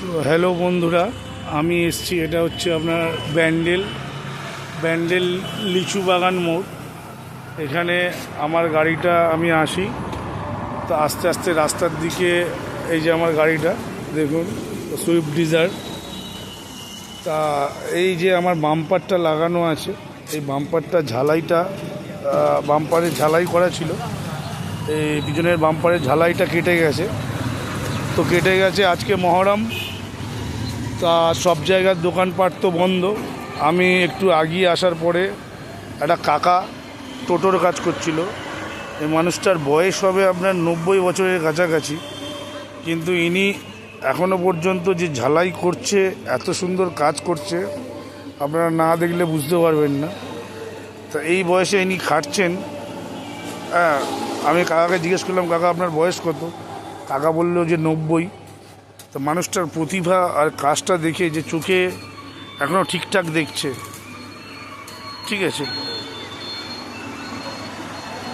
তো হ্যালো বন্ধুরা, আমি এসছি, এটা হচ্ছে আপনার ব্যান্ডেল লিচু বাগান মোড়। এখানে আমার গাড়িটা আমি আসি, তো আস্তে আস্তে রাস্তার দিকে এই যে আমার গাড়িটা দেখুন, সুইফট ডিজায়ার। তা এই যে আমার বাম্পারটা লাগানো আছে, এই বাম্পারটা বাম্পারে ঝালাই করা ছিল, এই পিছনের বাম্পারের ঝালাইটা কেটে গেছে। তো কেটে গেছে, আজকে মহরম, তা সব জায়গার দোকানপাট তো বন্ধ। আমি একটু আগিয়ে আসার পরে একটা কাকা টোটোর কাজ করছিল। এই মানুষটার বয়স হবে আপনার 90 বছরের কাছাকাছি, কিন্তু ইনি এখনও পর্যন্ত যে ঝালাই করছে, এত সুন্দর কাজ করছে, আপনারা না দেখলে বুঝতে পারবেন না। তা এই বয়সে ইনি খাটছেন। হ্যাঁ, আমি কাকাকে জিজ্ঞেস করলাম, কাকা আপনার বয়স কত? কাকা বললো যে 90। তো মানুষটার প্রতিভা আর কাজটা দেখে যে চোখে এখনও ঠিকঠাক দেখছে। ঠিক আছে।